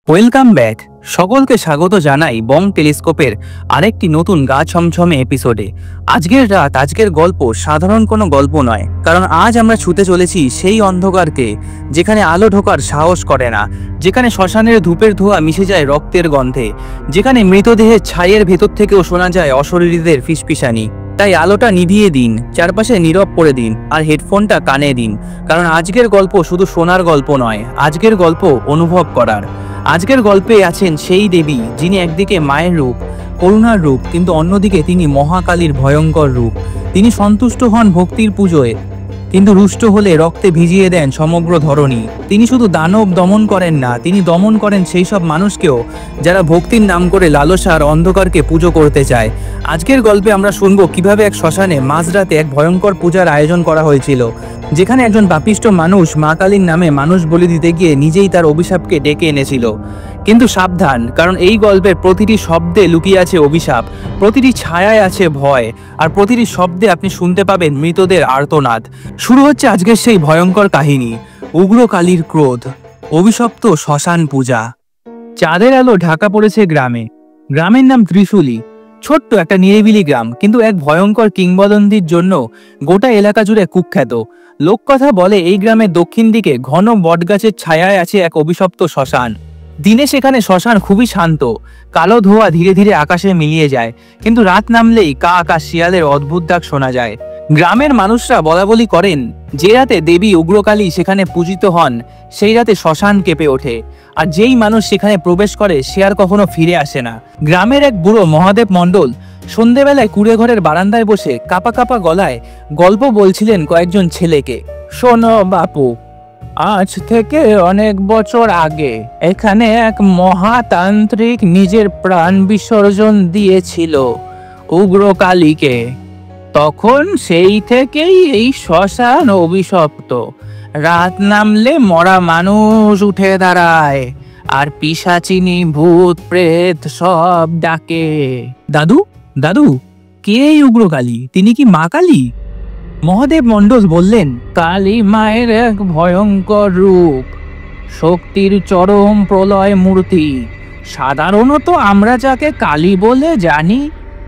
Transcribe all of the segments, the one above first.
Welcome back. সকলকে স্বাগত জানাই বং টেলিস্কোপের আরেকটি নতুন গা ছমছমে এপিসোডে। আজকের রাত, আজকের গল্প সাধারণ কোনো গল্প নয়, কারণ আজ আমরা ছুতে চলেছি সেই অন্ধকারকে যেখানে আলো ঢোকার সাহস করে না, যেখানে শ্মশানের ধূপের ধোঁয়া মিশে যায় রক্তের গন্ধে, যেখানে মৃতদেহের ছাইয়ের ভেতর থেকেও শোনা যায় অশরীরীদের ফিসফিসানি। তাই আলোটা নিভিয়ে দিন, চারপাশে নীরব করে দিন, আর হেডফোনটা কানে দিন, কারণ আজকের গল্প শুধু শোনার গল্প নয়, আজকের গল্প অনুভব করার। আজকের গল্পে আছেন সেই দেবী যিনি একদিকে মায়ের রূপ, করুণার রূপ, কিন্তু অন্যদিকে তিনি মহাকালীর ভয়ঙ্কর রূপ। তিনি সন্তুষ্ট হন ভক্তির পুজোয়, কিন্তু রুষ্ট হলে রক্তে ভিজিয়ে দেন সমগ্র ধরণী। তিনি শুধু দানব দমন করেন না, তিনি দমন করেন সেই সব মানুষকেও যারা ভক্তির নাম করে লালসার অন্ধকারকে পুজো করতে চায়। আজকের গল্পে আমরা শুনবো কিভাবে এক শ্মশানে মাঝরাতে এক ভয়ঙ্কর পূজার আয়োজন করা হয়েছিল, যেখানে একজন পাপিষ্ট মানুষ মা কালীর নামে মানুষ বলি দিতে গিয়ে নিজেই তার অভিশাপকে ডেকে এনেছিল। কিন্তু সাবধান, কারণ এই গল্পের প্রতিটি শব্দে লুকিয়ে আছে অভিশাপ, প্রতিটি ছায়ায় আছে ভয়, আর প্রতিটি শব্দে আপনি শুনতে পাবেন মৃতদের আর্তনাদ। শুরু হচ্ছে আজকের সেই ভয়ঙ্কর কাহিনী, উগ্র কালীর ক্রোধ, অভিশপ্ত শ্মশান পূজা। চাঁদের আলো ঢাকা পড়েছে গ্রামে। গ্রামের নাম ত্রিশুলি। ছোট্ট একটা নিরিবিলি গ্রাম, কিন্তু এক ভয়ঙ্কর কিংবদন্তির জন্য গোটা এলাকা জুড়ে কুখ্যাত। লোককথা বলে এই গ্রামের দক্ষিণ দিকে ঘন বটগাছের ছায়ায় আছে এক অভিশপ্ত শ্মশান। দিনে সেখানে শ্মশান খুবই শান্ত, কালো ধোঁয়া ধীরে ধীরে আকাশে মিলিয়ে যায়, কিন্তু রাত নামলেই কাক আর শিয়ালের অদ্ভুত ডাক শোনা যায়। গ্রামের মানুষরা বলাবলি করেন যে রাতে দেবী উগ্রকালী সেখানে পূজিত হন, সেই রাতে শ্মশান কেঁপে ওঠে, আর যেই মানুষ সেখানে প্রবেশ করে সে আর কখনো ফিরে আসে না। গ্রামের এক বুড়ো মহাদেব মণ্ডল সন্ধেবেলায় কুড়ে ঘরের বারান্দায় বসে কাপা কাপা গলায় গল্প বলছিলেন কয়েকজন ছেলেকে। শোনো বাপু, আজ থেকে অনেক বছর আগে এখানে এক মহাতান্ত্রিক নিজের প্রাণ বিসর্জন দিয়েছিল উগ্রকালীকে। তখন সেই থেকেই এই শ্মশান অভিশপ্ত। রাত নামলে মরা মানুষ উঠে দাঁড়ায়, আর পিশাচিনী ভূত প্রেত সব ডাকে। দাদু দাদু, কে এই উগ্রকালী? তিনি কি মা কালী? মহাদেব মণ্ডল বললেন, কালী মায়ের এক ভয়ঙ্কর রূপ, শক্তির চরম প্রলয় মূর্তি। সাধারণত আমরা যাকে কালী বলে জানি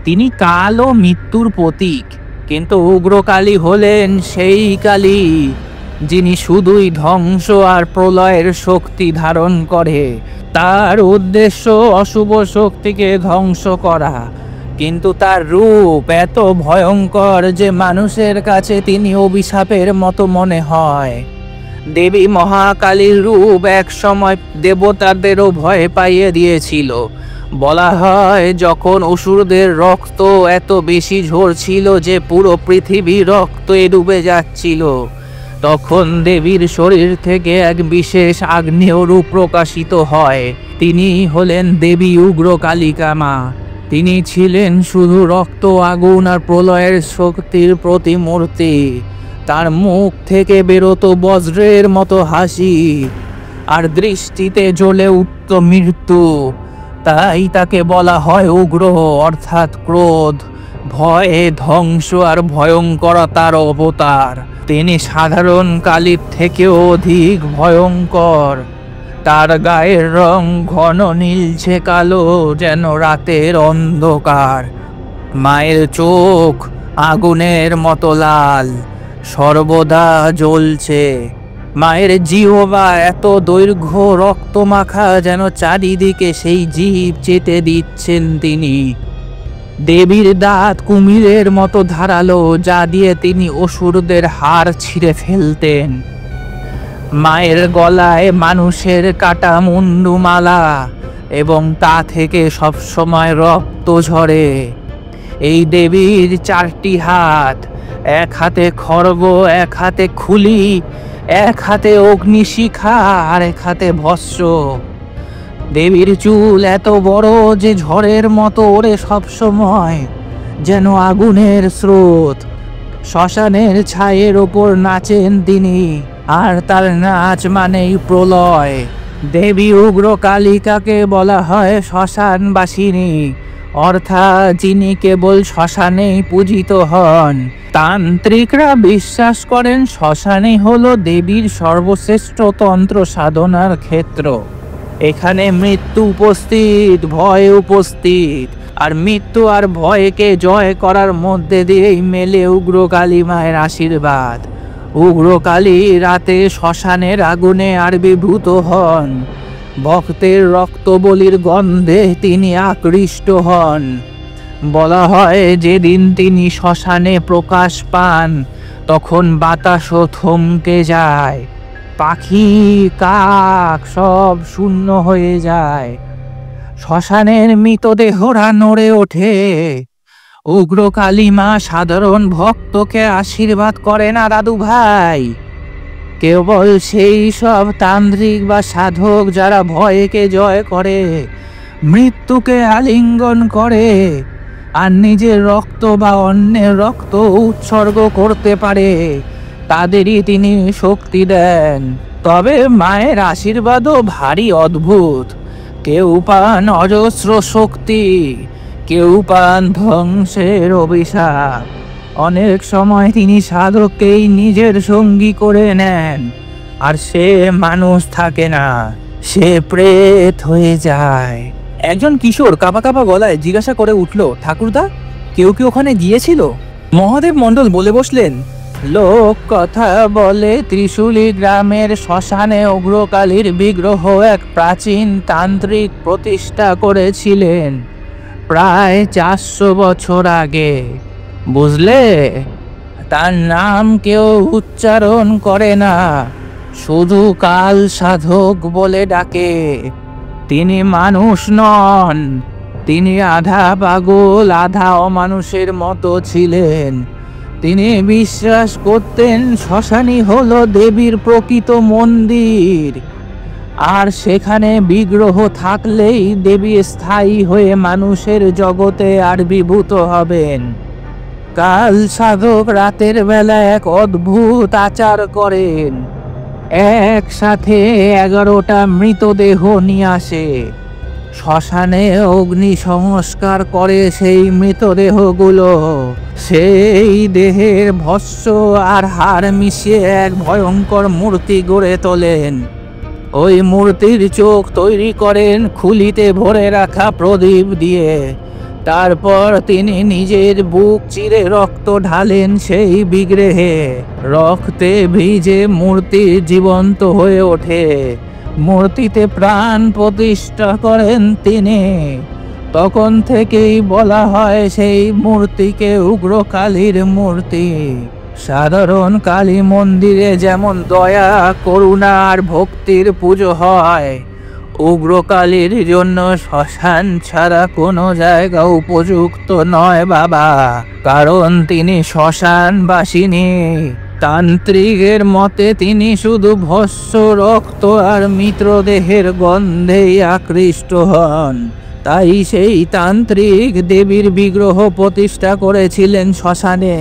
তিনি কাল ও মৃত্যুর প্রতীক, কিন্তু উগ্রকালী হলেন সেই কালী যিনি শুধুই ধ্বংস আর প্রলয়ের শক্তি ধারণ করে। তার উদ্দেশ্য অশুভ শক্তিকে ধ্বংস করা, কিন্তু তার রূপ এত ভয়ঙ্কর যে মানুষের কাছে তিনি অভিশাপের মতো মনে হয়। দেবী মহাকালীর রূপ এক সময় দেবতাদেরও ভয় পাইয়ে দিয়েছিল। বলা হয় যখন অসুরদের রক্ত এত বেশি ঝরছিল যে পুরো পৃথিবী রক্তে ডুবে যাচ্ছিল, তখন দেবীর শরীর থেকে এক বিশেষ আগ্নেয় রূপ প্রকাশিত হয়। তিনি হলেন দেবী উগ্রকালিকা মা। তিনি ছিলেন শুধু রক্ত, আগুন আর প্রলয়ের শক্তির প্রতিমূর্তি। তার মুখ থেকে বেরোতো বজ্রের মতো হাসি, আর দৃষ্টিতে জ্বলে উঠত মৃত্যু। তাই তাকে বলা হয় উগ্র, অর্থাৎ ক্রোধ, ভয়, ধ্বংস আর ভয়ঙ্করতার অবতার। তিনি সাধারণ কালীর থেকেও অধিক ভয়ঙ্কর। তার গায়ের রং ঘন নীলচে কালো, যেন রাতের অন্ধকার। মায়ের চোখ আগুনের মতো লাল, সর্বদা জ্বলছে। মায়ের জিহ্বা এত দৈর্ঘ্য রক্তমাখা যেন চারিদিকে সেই জিভ চেটে দিচ্ছেন তিনি। দেবীর দাঁত কুমিরের মতো ধারালো, যা দিয়ে তিনি অসুরদের হাড় ছিঁড়ে ফেলতেন। মায়ের গলায় মানুষের কাটা মুন্ডুমালা, এবং তা থেকে সবসময় রক্ত ঝরে। এই দেবীর 4টি হাত, এক হাতে খড়গ, এক হাতে খুলি, এক হাতে অগ্নিশিখা, আর এক হাতে ভস্ম। দেবীর চুল এত বড় যে ঝড়ের মতো ওড়ে সবসময়, যেন আগুনের স্রোত। শ্মশানের ছায়ের ওপর নাচেন তিনি, আর তার নাচ মানেই প্রলয়। দেবী উগ্রকালিকাকে বলা হয় শ্মশানবাসিনী, অর্থাৎ যিনি কেবল শ্মশানেই পূজিত হন। তান্ত্রিকরা বিশ্বাস করেন শ্মশানই হলো দেবীর সর্বশ্রেষ্ঠ তন্ত্র সাধনার ক্ষেত্র। এখানে মৃত্যু উপস্থিত, ভয় উপস্থিত, আর মৃত্যু আর ভয়কে জয় করার মধ্যে দিয়েই মেলে উগ্র কালী মায়ের আশীর্বাদ। উগ্র কালী রাতে শ্মশানের আগুনে আবির্ভূত হন। ভক্তের রক্ত বলির গন্ধে তিনি আকৃষ্ট হন। বলা হয় যেদিন তিনি শ্মশানে প্রকাশ পান তখন বাতাসও থমকে যায়, পাখি কাক সব শূন্য হয়ে যায়, শ্মশানের মৃতদেহরা নড়ে ওঠে। উগ্র কালী মা সাধারণ ভক্তকে আশীর্বাদ করে না দাদু ভাই, কেবল সেই সব তান্ত্রিক বা সাধক যারা ভয়কে জয় করে, মৃত্যুকে আলিঙ্গন করে, আর নিজের রক্ত বা অন্যের রক্ত উৎসর্গ করতে পারে, তাদেরই তিনি শক্তি দেন। তবে মায়ের আশীর্বাদও ভারী অদ্ভুত। কেউ পান অজস্র শক্তি, কেউ পান ধ্বংসের অভিশাপ। অনেক সময় তিনি সাধককেই নিজের সঙ্গী করে নেন, আর সে মানুষ থাকে না, সে প্রেত হয়ে যায়। একজন কিশোর কাঁপা কাঁপা গলায় জিজ্ঞাসা করে উঠল, ঠাকুরদা, কেউ কি ওখানে গিয়েছিল? মহাদেব মণ্ডল বলে বসলেন, লোক কথা বলে ত্রিশূলী গ্রামের শ্মশানে উগ্রকালীর বিগ্রহ এক প্রাচীন তান্ত্রিক প্রতিষ্ঠা করেছিলেন প্রায় 400 বছর আগে। বুঝলে, তার নাম কেউ উচ্চারণ করে না, শুধু কাল সাধক বলে ডাকে। তিনি মানুষ নন, তিনি আধা পাগল আধা অমানুষের মতো ছিলেন। তিনি বিশ্বাস করতেন শ্মশানই হলো দেবীর প্রকৃত মন্দির, আর সেখানে বিগ্রহ থাকলেই দেবী স্থায়ী হয়ে মানুষের জগতে আবির্ভূত হবেন। কাল সাধক রাতের বেলা এক অদ্ভুত আচার করেন। একসাথে 11টা মৃতদেহ নিয়ে আসে, শ্মশানে অগ্নি সংস্কার করে সেই মৃতদেহগুলো। সেই দেহের ভস্ম আর হাড় মিশিয়ে এক ভয়ঙ্কর মূর্তি গড়ে তোলেন। ওই মূর্তির চোখ তৈরি করেন খুলিতে ভরে রাখা প্রদীপ দিয়ে। তারপর তিনি নিজের বুক চিরে রক্ত ঢালেন সেই বিগ্রহে। রক্তে ভিজে মূর্তি জীবন্ত হয়ে ওঠে, মূর্তিতে প্রাণ প্রতিষ্ঠা করেন তিনি। তখন থেকেই বলা হয় সেই মূর্তিকে উগ্র কালীর মূর্তি। সাধারণ কালী মন্দিরে যেমন দয়া, করুণা আর ভক্তির পুজো হয়, উগ্র কালীর জন্য শ্মশান ছাড়া কোনো জায়গা উপযুক্ত নয় বাবা, কারণ তিনি শ্মশানবাসিনী। তান্ত্রিকের মতে তিনি শুধু ভস্ম, রক্ত আর মৃতদেহের গন্ধেই আকৃষ্ট হন। তাই সেই তান্ত্রিক দেবীর বিগ্রহ প্রতিষ্ঠা করেছিলেন শ্মশানে,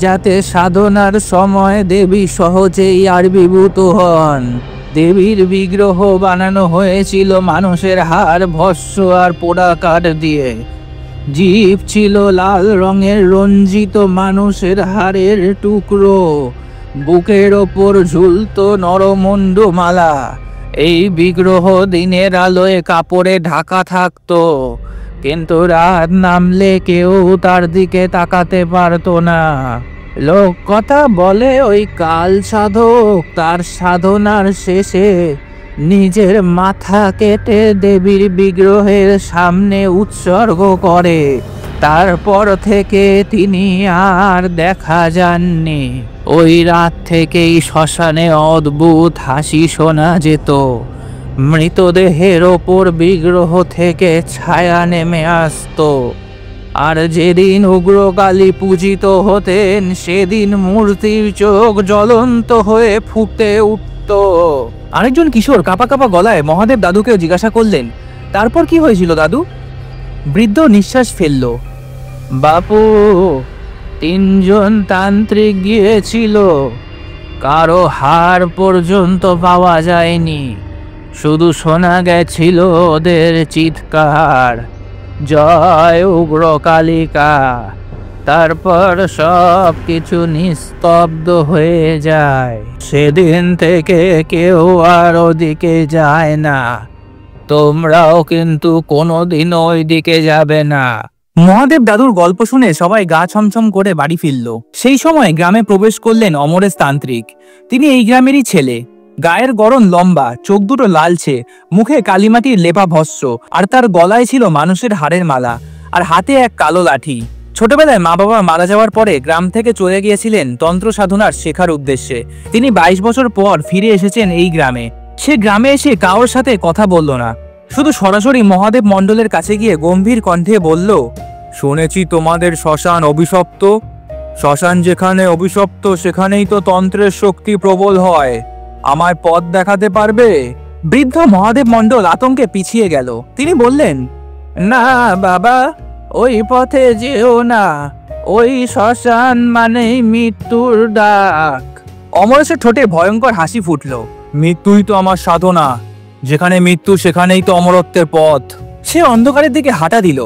যাতে সাধনার সময় দেবী সহজেই আবির্ভূত হন। দেবীর বিগ্রহ বানানো হয়েছিল মানুষের হাড়, ভস্ম আর পোড়া কাঠ দিয়ে। জিভ ছিল লাল রঙের রঞ্জিত মানুষের হাড়ের টুকরো, বুকের ওপর ঝুলতো নরমুন্ডু মালা। এই বিগ্রহ দিনের আলোয় কাপড়ে ঢাকা থাকতো, কিন্তু রাত নামলে কেউ তার দিকে তাকাতে পারতো না। লোক কথা বলে ওই কাল সাধক তার সাধনার শেষে নিজের মাথা কেটে দেবীর বিগ্রহের সামনে উৎসর্গ করে। তারপর থেকে তিনি আর দেখা যাননি। ওই রাত থেকেই শ্মশানে অদ্ভুত হাসি শোনা যেত। মৃতদেহের ওপর বিগ্রহ থেকে ছায়া নেমে আসতো, আর যেদিন উগ্রকালী পূজিত হতেন সেদিন মূর্তির চোখ জ্বলন্ত হয়ে ফুটে উঠত। আরেকজন কিশোর কাঁপা কাঁপা গলায় মহাদেব দাদুকেও জিজ্ঞাসা করলেন, তারপর কি হয়েছিল দাদু? বৃদ্ধ নিঃশ্বাস ফেলল, বাপু, 3 জন তান্ত্রিক গিয়েছিল, কারো হাড় পর্যন্ত পাওয়া যায়নি, শুধু শোনা গেছিল ওদের চিৎকার, জয় উগ্র কালিকা। তারপর সব কিছু নিস্তব্ধ হয়ে যায়। সেদিন থেকে কেউ আর ওদিকে যায় না। তোমরাও কিন্তু কোনোদিন ওই দিকে যাবে না। মহাদেব দাদুর গল্প শুনে সবাই গা ছমছম করে বাড়ি ফিরল। সেই সময় গ্রামে প্রবেশ করলেন অমরেশ তান্ত্রিক। তিনি এই গ্রামেরই ছেলে। গায়ের গড়ন লম্বা, চোখ দুটো লালচে, মুখে কালিমাটির লেপা ভস্য, আর তার গলায় ছিল মানুষের হাড়ের মালা, আর হাতে এক কালো লাঠি। ছোটবেলায় মা বাবা মারা যাওয়ার পরে গ্রাম থেকে চলে গিয়েছিলেন তন্ত্র সাধনার শেখার উদ্দেশ্যে। তিনি 22 বছর পর ফিরে এসেছেন এই গ্রামে। সে গ্রামে এসে কারোর সাথে কথা বলল না, শুধু সরাসরি মহাদেব মণ্ডলের কাছে গিয়ে গম্ভীর কণ্ঠে বলল, শুনেছি তোমাদের শ্মশান অভিশপ্ত। শ্মশান যেখানে অভিশপ্ত সেখানেই তো তন্ত্রের শক্তি প্রবল হয়। আমায় পথ দেখাতে পারবে? বৃদ্ধ মহাদেব মণ্ডল আতঙ্কে পিছিয়ে গেল। তিনি বললেন, না বাবা, ওই পথে যেও না। ওই শ্মশান মানেই মৃত্যুর ডাক। অমরেশের ঠোঁটে ভয়ঙ্কর হাসি ফুটল। মৃত্যুই তো আমার সাধনা, যেখানে মৃত্যু সেখানেই তো অমরত্বের পথ। সে অন্ধকারের দিকে হাঁটা দিল।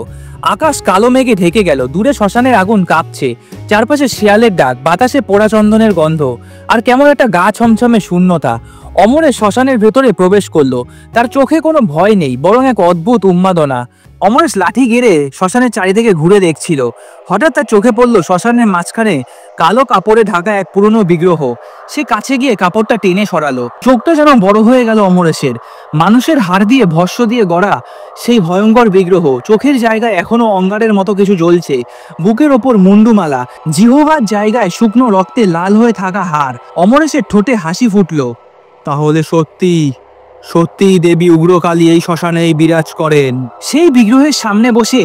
আকাশ কালো মেঘে ঢেকে গেল। দূরে শ্মশানের আগুন কাঁপছে, চারপাশে শিয়ালের ডাক, বাতাসে পোড়া চন্দনের গন্ধ, আর কেমন একটা গা ছমছমে শূন্যতা। অমরেশ শ্মশানের ভেতরে প্রবেশ করলো। তার চোখে কোনো ভয় নেই, বরং এক অদ্ভুত উন্মাদনা। অমরেশ লাঠি গেড়ে শ্মশানের চারিদিকে ঘুরে দেখছিল। হঠাৎ তার চোখে পড়ল শ্মশানের মাঝখানে কালো কাপড়ে ঢাকা এক পুরনো বিগ্রহ। সে কাছে গিয়ে কাপড়টা টেনে সরালো। চোখটা যেন বড় হয়ে গেল অমরেশের। মানুষের হাড় দিয়ে ভস্য দিয়ে গড়া সেই ভয়ঙ্কর বিগ্রহ। চোখের জায়গায় এখনো অঙ্গারের মতো কিছু জ্বলছে, বুকের ওপর মুন্ডুমালা, জিহ্বার জায়গায় শুকনো রক্তে লাল হয়ে থাকা হাড়। অমরেশের ঠোঁটে হাসি ফুটল। তাহলে সত্যি সত্যি দেবী উগ্রকালী এই শ্মশানেই বিরাজ করেন। সেই বিগ্রহের সামনে বসে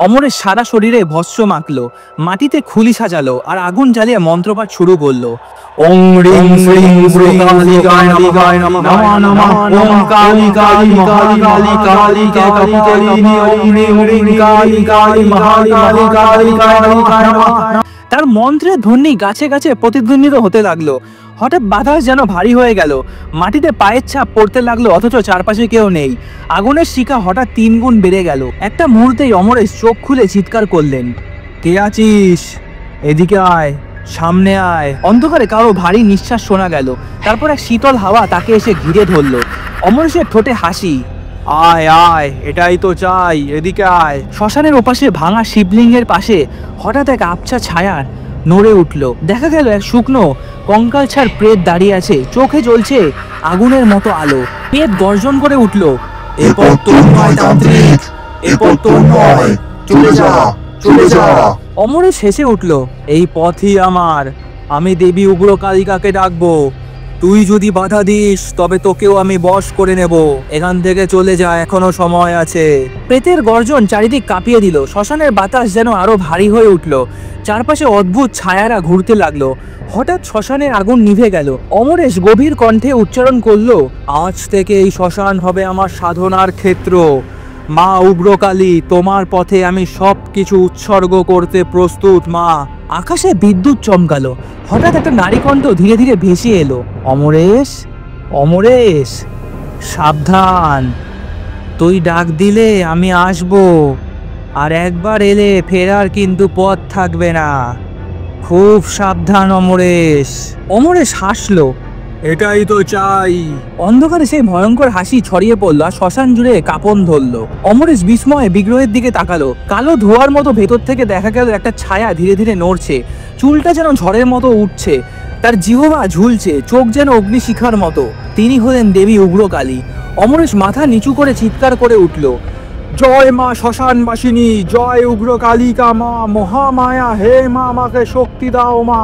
অমরের সারা শরীরে ভস্য মাখলো, মাটিতে খুলি সাজালো, আর আগুন জ্বালিয়ে মন্ত্রপাঠ শুরু করলো। ওং রিং শ্রীং উগ্রকালিকায় নমঃ, নমঃ ওং কালী কালী মহাকালী কালী কালী ওং রিং রিং কালী কালী মহাকালী কালী নমঃ। তার মন্ত্রের ধ্বনি গাছে গাছে প্রতিধ্বনিত হতে লাগলো। হঠাৎ বাতাস যেন ভারী হয়ে গেল, মাটিতে পায়ের ছাপ পড়তে লাগলো, অথচ চারপাশে কেউ নেই। আগুনের শিখা হঠাৎ 3 গুণ বেড়ে গেল। একটা মুহূর্তেই অমরেশ চোখ খুলে চিৎকার করলেন, কে আছিস? এদিকে আয়, সামনে আয়। অন্ধকারে কারো ভারী নিঃশ্বাস শোনা গেল। তারপর এক শীতল হাওয়া তাকে এসে ঘিরে ধরলো। অমরেশের ঠোঁটে হাসি, আয় আয়, এটাই তো চাই, এদিকে আয়। শ্মশানের ওপাশে ভাঙা শিবলিঙ্গের পাশে হঠাৎ এক আবছা ছায়া নড়ে উঠল। দেখা গেল এক শুকনো কঙ্কালছাড় প্রেত দাঁড়িয়ে আছে, চোখে জ্বলছে আগুনের মতো আলো। প্রেত গর্জন করে উঠল, এ পথ তোর নয় তান্ত্রিক, এ পথ তোর নয়, চলে যা, চলে যা। অমরেশ হেসে উঠল, এই পথই আমার, আমি দেবী উগ্রকালিকাকে ডাকবো। তুই যদি বাধা দিস তবে তোকেও আমি বশ করে নেব। এখান থেকে চলে যা, এখনো সময় আছে। প্রেতের গর্জন চারিদিক কাঁপিয়ে দিল। শ্মশানের বাতাস যেন আরো ভারী হয়ে উঠল। চারপাশে অদ্ভুত ছায়ারা ঘুরতে লাগলো। হঠাৎ শ্মশানের আগুন নিভে গেল। অমরেশ গভীর কণ্ঠে উচ্চারণ করলো, আজ থেকে এই শ্মশান হবে আমার সাধনার ক্ষেত্র। মা উগ্রকালী, তোমার পথে আমি সবকিছু উৎসর্গ করতে প্রস্তুত মা। আকাশে বিদ্যুৎ চমকালো। হঠাৎ একটা নারী কণ্ঠ ধীরে ধীরে ভেসে এলো, অমরেশ, অমরেশ, সাবধান। তুই ডাক দিলে আমি আসবো, আর একবার এলে ফেরার কিন্তু পথ থাকবে না। খুব সাবধান অমরেশ। অমরেশ হাসলো, এটাই তো চাই। অন্ধকারে সেই ভয়ঙ্কর হাসি ছড়িয়ে পড়লো, আর শ্মশান জুড়ে কাঁপন ধরলো। অমরেশ বিস্ময়ে বিগ্রহের দিকে তাকালো। কালো ধোঁয়ার মতো ভেতর থেকে দেখা গেল একটা ছায়া ধীরে ধীরে নড়ছে। চুলটা যেন ঝড়ের মতো উঠছে, তার জিহ্বা ঝুলছে, চোখ যেন অগ্নিশিখার মতো। তিনি হলেন দেবী উগ্রকালী। অমরেশ মাথা নিচু করে চিৎকার করে উঠল, জয় মা শ্মশানবাসিনী, জয় উগ্রকালিকা মা মহামায়া, হে মা, আমাকে শক্তি দাও মা।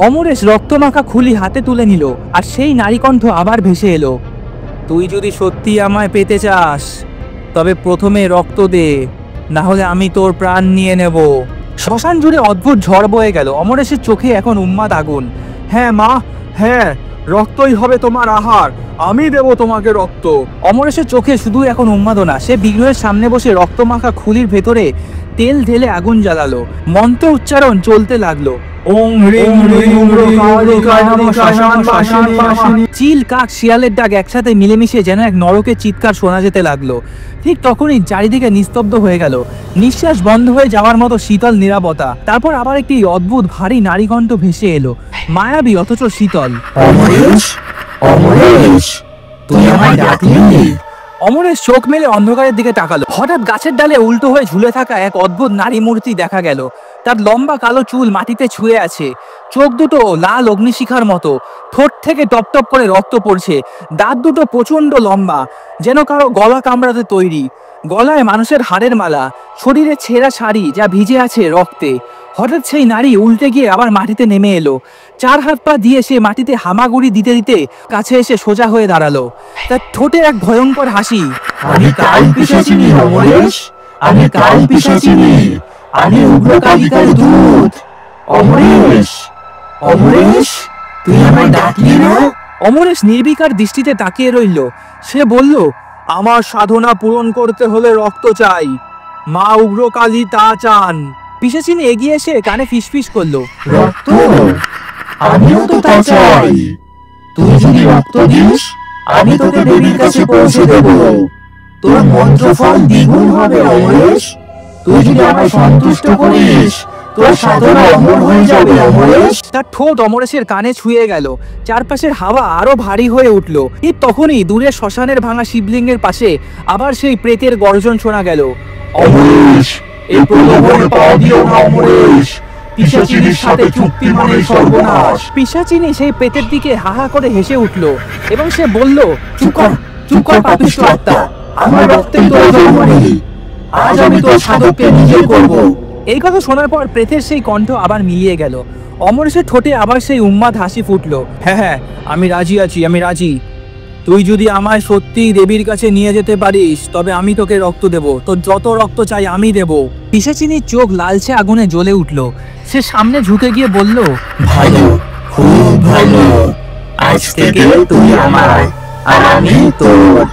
অমরেশ রক্তমাখা খুলি হাতে তুলে নিল, আর সেই নারীকণ্ঠ আবার ভেসে এলো, তুই যদি সত্যি আমায় পেতে চাস তবে প্রথমে রক্ত দে, না হলে আমি তোর প্রাণ নিয়ে নেব। শ্মশান জুড়ে অদ্ভুত ঝড় বয়ে গেল। অমরেশের চোখে এখন উন্মাদ আগুন। হ্যাঁ মা, হ্যাঁ, রক্তই হবে তোমার আহার, আমি দেব তোমাকে রক্ত। অমরেশের চোখে শুধু এখন উন্মাদনা। সে বিগ্রহের সামনে বসে রক্তমাখা খুলির ভেতরে তেল ঢেলে আগুন জ্বালালো। মন্ত্র উচ্চারণ চলতে লাগলো, ওং রিং রিং উগ্রকালিকায় নমঃ, শ্মশানবাসিনী। চিল, কাক, শিয়ালের ডাক একসাথে মিলেমিশে যেন এক নরকের চিৎকার শোনা যেতে লাগলো। ঠিক তখনই চারিদিকে নিস্তব্ধ হয়ে গেল, নিঃশ্বাস বন্ধ হয়ে যাওয়ার মতো শীতল নীরবতা। তারপর আবার একটি অদ্ভুত ভারী নারীকণ্ঠ ভেসে এলো, মায়াবী অথচ শীতল, অমরেশ, অমরেশ, তুই আমায় ডাকলি? অমরেশ চোখ মেলে অন্ধকারের দিকে তাকালো। হঠাৎ গাছের ডালে উল্টো হয়ে ঝুলে থাকা এক অদ্ভুত নারী মূর্তি দেখা গেল। তার লম্বা কালো চুল মাটিতে ছুঁয়ে আছে, চোখ দুটো লাল অগ্নিশিখার মতো, ঠোঁট থেকে টপ টপ করে রক্ত পড়ছে, দাঁত দুটো প্রচন্ড লম্বা, যেন কারো গলা কামড়াতে তৈরি। গলায় মানুষের হাড়ের মালা, শরীরে ছেঁড়া শাড়ি যা ভিজে আছে রক্তে। হঠাৎ সেই নারী উল্টে গিয়ে আবার মাটিতে নেমে এলো। 4 হাত পা দিয়ে সে মাটিতে হামাগুড়ি দিতে দিতে কাছে এসে সোজা হয়ে দাঁড়ালো। তার ঠোঁটে এক ভয়ঙ্কর হাসি। আমি কাল পিশাচিনী অমরেশ, আমি কাল পিশাচিনী, আমি উগ্রকালিকার দূত। অমরেশ, অমরেশ, তুই আমায় ডাকলি না? অমরেশ নির্বিকার দৃষ্টিতে তাকিয়ে রইল। সে বলল, আমার সাধনা পূরণ করতে হলে রক্ত চাই, মা উগ্রকালী তা চান। পিশাচিনী এগিয়ে এসে কানে ফিসফিস করলো, রক্ত? আমিও তো তা চাই। তুই যদি রক্ত দিস, আমি তোকে দেবীর কাছে পৌঁছে দেব। তোর মন্ত্রফল দ্বিগুণ হবে অমরেশ। তুই যদি আমায় সন্তুষ্ট করিস, তোর সাধনা অমর হয়ে যাবে অমরেশ। তার ঠোঁট অমরেশের কানে ছুঁয়ে গেল। চারপাশের হাওয়া আরো ভারী হয়ে উঠল। ঠিক তখনই দূরে শ্মশানের ভাঙা শিবলিঙ্গের পাশে আবার সেই প্রেতের গর্জন শোনা গেল। অমরেশ, এই প্রলোভনে পা দিও না অমরেশ। পিশাচিনীর সাথে চুক্তি মানে সর্বনাশ। পিশাচিনী সেই প্রেতের দিকে হাহা করে হেসে উঠল এবং সে বলল, চুপ কর, চুপ কর পাপিষ্ঠ আত্মা। আমার রক্তে তোর জন্ম নেই। আজ আমি তোর সাধককে নিজে করব। এই কথা শোনার পর প্রেতের সেই কণ্ঠ আবার মিলিয়ে গেল। অমরেশের ঠোঁটে আবার সেই উন্মাদ হাসি ফুটলো। হ্যাঁ হ্যাঁ, আমি রাজি আছি, আমি রাজি। তুই যদি আমায় সত্যিই দেবীর কাছে নিয়ে যেতে পারিস, তবে আমি তোকে রক্ত দেব। তোর যত রক্ত চাই আমি দেব। পিশাচিনীর চোখ লালচে আগুনে জ্বলে উঠল। সে সামনে ঝুঁকে গিয়ে বলল, ভালো, খুব ভালো। আজ থেকে তুই আমার আর আমি তোর।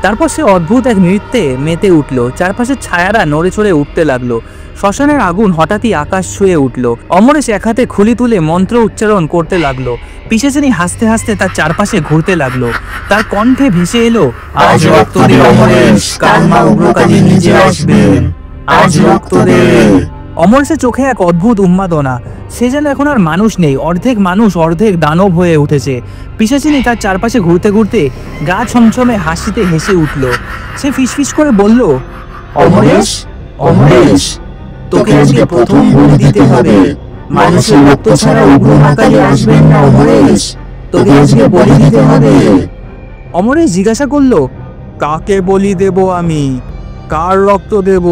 তারপর সে অদ্ভুত এক নৃত্যে মেতে উঠল। চারপাশের ছায়ারা নড়ে চড়ে উঠতে লাগলো। শ্মশানের আগুন হঠাৎই আকাশ ছুঁয়ে উঠল। অমরেশ এক হাতে খুলি তুলে মন্ত্র উচ্চারণ করতে লাগলো। পিশাচিনী হাসতে হাসতে তার চারপাশে ঘুরতে লাগলো। তার কণ্ঠে ভেসে এলো, আজ রক্ত দে অমরেশ, কাল মা উগ্রকালী নিজে আসবেন। আজ রক্ত দে। অমরেশের চোখে এক অদ্ভুত উন্মাদনা। সে যেন এখন আর মানুষ নেই, অর্ধেক মানুষ অর্ধেক দানব হয়ে উঠেছে। পিশাচিনী তার চারপাশে ঘুরতে ঘুরতে গা ছমছমে হাসিতে হেসে উঠল। সে ফিসফিস করে বলল, অমরেশ, অমরেশ, তোকে আজকে প্রথম বলি দিতে হবে। মানুষের রক্ত ছাড়া উগ্র মা কালী আসবেন না অমরেশ। তোকে আজকে বলি দিতে হবে। অমরেশ জিজ্ঞাসা করলো, কাকে বলি দেব আমি? কার রক্ত দেব?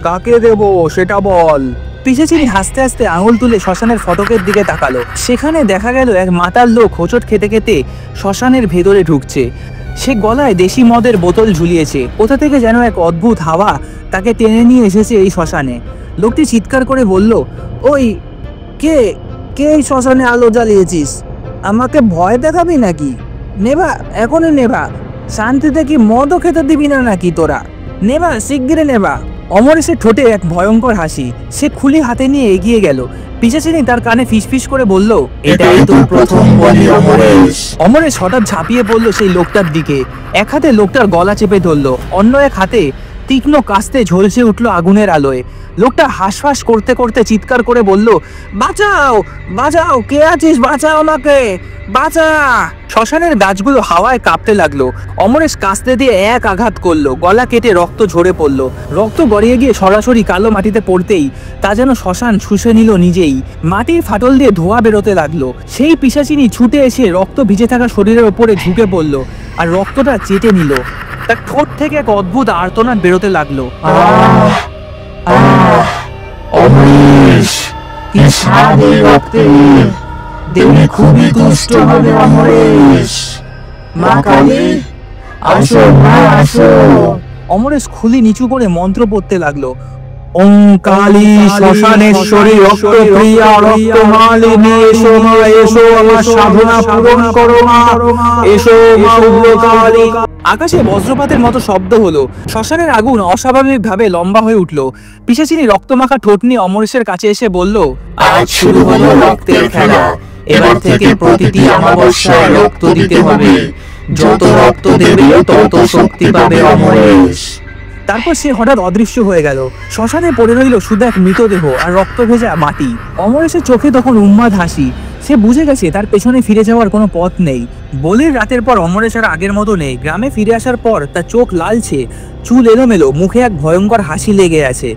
কাকে দেব সেটা বল। পিশাচিনী হাসতে হাসতে আঙুল তুলে শ্মশানের ফটকের দিকে তাকালো। সেখানে দেখা গেল এক মাতাল লোক হোঁচট খেতে খেতে শ্মশানের ভেতরে ঢুকছে। সে গলায় দেশি মদের বোতল ঝুলিয়েছে। কোথা থেকে যেন এক অদ্ভুত হাওয়া তাকে টেনে নিয়ে এসেছে এই শ্মশানে। লোকটি চিৎকার করে বলল, ওই কে কে এই শ্মশানে আলো জ্বালিয়েছিস? আমাকে ভয় দেখাবি নাকি? নেবা, এখনই নেবা। শান্তিতে কি মদও খেতে দিবি না নাকি তোরা? নেবা, শিগগিরে নেবা। অমরেশের ঠোঁটে এক ভয়ঙ্কর হাসি। সে খুলি হাতে নিয়ে এগিয়ে গেল। পিশাচিনী তার কানে ফিসফিস করে বলল, এটাই তোর প্রথম বলি অমরেশ। অমরেশ হঠাৎ ঝাঁপিয়ে পড়লো সেই লোকটার দিকে। এক হাতে লোকটার গলা চেপে ধরলো, অন্য এক হাতে তীক্ষ্ণ কাস্তে ঝলসে উঠলো আগুনের আলোয়। লোকটা হাঁসফাঁস করতে করতে চিৎকার করে বলল, বাঁচাও, বাঁচাও, কে আছিস? বাঁচাও আমাকে, বাঁচা। শ্মশানের গাছগুলো হাওয়ায় কাঁপতে লাগলো। অমরেশ কাস্তে দিয়ে এক আঘাত করলো, গলা কেটে রক্ত ঝরে পড়লো। রক্ত গড়িয়ে গিয়ে সরাসরি কালো মাটিতে পড়তেই তা যেন শ্মশান শুষে নিল নিজেই। মাটির ফাটল দিয়ে ধোঁয়া বেরোতে লাগলো। সেই পিশাচিনী ছুটে এসে রক্ত ভিজে থাকা শরীরের ওপরে ঝুঁকে পড়লো আর রক্তটা চেটে নিল। তার ঠোঁট থেকে এক অদ্ভুত আর্তনাদ বেরোতে লাগলো। অমরেশ, কি স্বাদ এই রক্তের। দেবী খুবই তুষ্ট হবে অমরেশ। মা কালী, আসো মা, আসো। অমরেশ খুলি নিচু করে মন্ত্র পড়তে লাগলো। ওং কালী শ্মশানেশ্বরী রক্তপ্রিয়া রক্তমালিনী, এসো মা, এসো, আমার সাধনা পূরণ করো মা, এসো মা উগ্রকালী। আকাশে বজ্রপাতের মতো শব্দ হলো। শ্মশানের আগুন অস্বাভাবিকভাবে লম্বা হয়ে উঠলো। পিশাচিনী রক্তমাখা ঠোঁট নিয়ে অমরেশের কাছে এসে বলল, আজ শুরু হলো রক্তের খেলা। এবার থেকে প্রতিটি অমাবস্যায় রক্ত দিতে হবে। যত রক্ত দেবে তত শক্তি পাবে অমরেশ। তারপর সে হঠাৎ অদৃশ্য হয়ে গেল। শ্মশানে পড়ে রইল শুধু এক মৃতদেহ আর রক্ত ভেজা মাটি। অমরেশের চোখে তখন উন্মাদ হাসি। সে বুঝে গেছে তার পেছনে ফিরে যাওয়ার কোনো পথ নেই। বলির রাতের পর অমরেশ আর আগের মতো নেই। গ্রামে ফিরে আসার পর তার চোখ লালচে, চুল এলোমেলো, মুখে এক ভয়ঙ্কর হাসি লেগে আছে।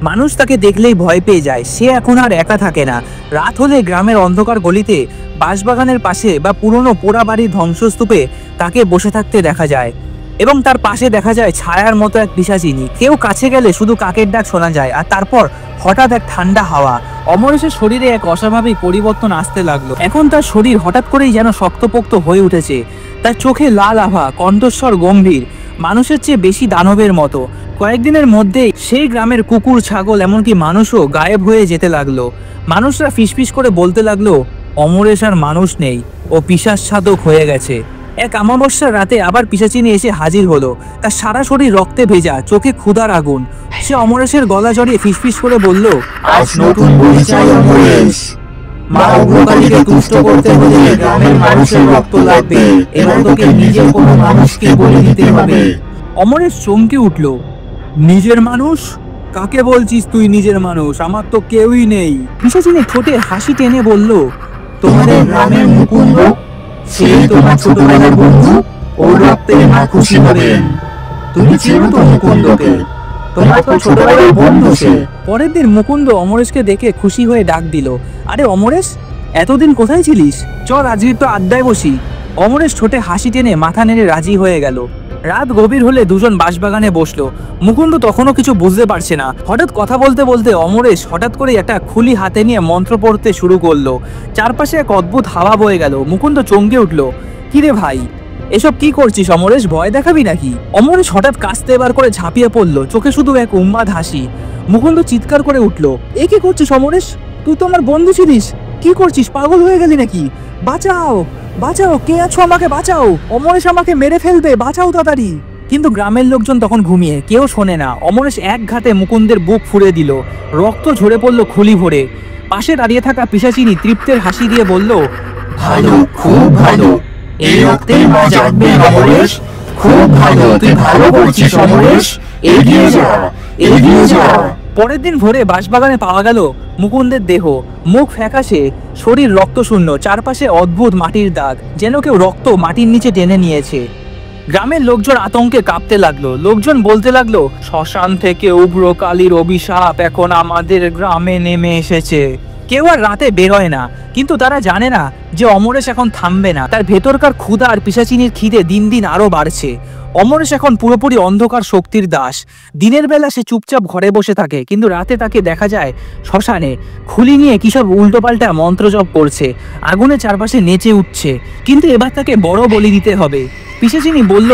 মানুষ তাকে দেখলেই ভয় পেয়ে যায়। সে এখন আর একা থাকে না। রাত হলে গ্রামের অন্ধকার গলিতে, বাঁশবাগানের পাশে বা পুরনো পোড়া বাড়ির ধ্বংসস্তূপে তাকে বসে থাকতে দেখা যায়, এবং তার পাশে দেখা যায় ছায়ার মতো এক পিশাচিনী। কেউ কাছে গেলে শুধু কাকের ডাক শোনা যায়, আর তারপর হঠাৎ এক ঠান্ডা হাওয়া। অমরেশের শরীরে এক অস্বাভাবিক পরিবর্তন আসতে লাগলো। এখন তার শরীর হঠাৎ করেই যেন শক্তপোক্ত হয়ে উঠেছে। তার চোখে লাল আভা, কণ্ঠস্বর গম্ভীর, মানুষের চেয়ে বেশি দানবের মতো। কয়েকদিনের মধ্যেই সেই গ্রামের কুকুর, ছাগল, এমনকি মানুষও গায়েব হয়ে যেতে লাগলো। মানুষরা ফিসফিস করে বলতে লাগলো, অমরেশ আর মানুষ নেই, ও পিশাচ সাধক হয়ে গেছে। এক অমাবস্যার রাতে আবার পিশাচিনী এসে হাজির হলো। তার সারা শরীর রক্তে ভেজা, চোখে ক্ষুধার আগুন। সে অমরেশের গলা জড়িয়ে ফিসফিস করে বলল, আজ নতুন বলি চাই অমরেশ। মা উগ্রকালীকে তুষ্ট করতে হলে গ্রামের মানুষের রক্ত লাগবে, এবং তোকে নিজের কোনো মানুষকে বলি দিতে হবে। অমরেশ চমকে উঠল। নিজের মানুষ? কাকে বলছিস তুই নিজের মানুষ? আমার তো কেউই নেই। পিশাচিনী ঠোঁটে হাসি টেনে বলল, তোমাদের গ্রামের মুকুন্দ, সেই তোমার ছোটবেলার বন্ধু, ওর রক্তে মা খুশি হবেন। তুমি চেনো তো মুকুন্দকে? তোমার তো ছোটবেলার বন্ধু সে। পরের দিন মুকুন্দ অমরেশকে দেখে খুশি হয়ে ডাক দিল, আরে অমরেশ, এতদিন কোথায় ছিলিস? চল আজকে তো আড্ডায় বসি। অমরেশ ঠোঁটে হাসি টেনে মাথা নেড়ে রাজি হয়ে গেল। রাত গভীর হলে দুজন বাঁশবাগানে বসলো। মুকুন্দ তখনও কিছু বুঝতে পারছে না। হঠাৎ কথা বলতে বলতে অমরেশ হঠাৎ করে একটা খুলি হাতে নিয়ে মন্ত্র পড়তে শুরু করলো। চারপাশে এক অদ্ভুত হাওয়া বয়ে গেল। মুকুন্দ চমকে উঠলো, কিরে ভাই, এসব কি করছিস অমরেশ? ভয় দেখাবি নাকি? অমরেশ হঠাৎ কাস্তে এবার করে ঝাঁপিয়ে পড়লো, চোখে শুধু এক উন্মাদ হাসি। মুকুন্দ চিৎকার করে উঠলো, এ কি করছিস অমরেশ? তুই তো আমার বন্ধু ছিলিস, কি করছিস? পাগল হয়ে গেলি নাকি? বাঁচাও, বাঁচাও, কে আছো? আমাকে বাঁচাও, অমরেশ আমাকে মেরে ফেলবে, বাঁচাও তাড়াতাড়ি। কিন্তু গ্রামের লোকজন তখন ঘুমিয়ে, কেউ শোনে না। অমরেশ এক ঘাতে মুকুন্দের বুক ফুঁড়ে দিল, রক্ত ঝরে পড়লো খুলি ভরে। পাশে দাঁড়িয়ে থাকা পিশাচিনী তৃপ্তের হাসি দিয়ে বলল, ভালো, খুব ভালো। এই রক্তে মা জাগবে অমরেশ। খুব ভালো, তুই ভালো করছিস অমরেশ। এগিয়ে যা, এগিয়ে যা। পরের দিন ভোরে বাঁশবাগানে পাওয়া গেল মুকুন্দের দেহ। মুখ ফ্যাকাশে, শরীর রক্তশূন্য, চারপাশে অদ্ভুত মাটির দাগ, যেন কেউ রক্ত মাটির নিচে টেনে নিয়েছে। গ্রামের লোকজন আতঙ্কে কাঁপতে লাগলো। লোকজন বলতে লাগলো, শ্মশান থেকে উগ্রকালীর অভিশাপ এখন আমাদের গ্রামে নেমে এসেছে। কেউ আর রাতে বেরোয় না, কিন্তু তারা জানে না যে অমরেশ এখন থামবে না। তার ভেতরকার ক্ষুধা আর পিশাচিনীর খিদে দিন দিন আরো বাড়ছে। অমরেশ এখন পুরোপুরি অন্ধকার শক্তির দাস। দিনের বেলা সে চুপচাপ ঘরে বসে থাকে, কিন্তু রাতে তাকে দেখা যায় শ্মশানে খুলি নিয়ে কিসব উল্টোপাল্টা মন্ত্র জপ করছে, আগুনে চারপাশে নেচে উঠছে। কিন্তু এবার তাকে বড় বলি দিতে হবে। পিশাচিনী বলল,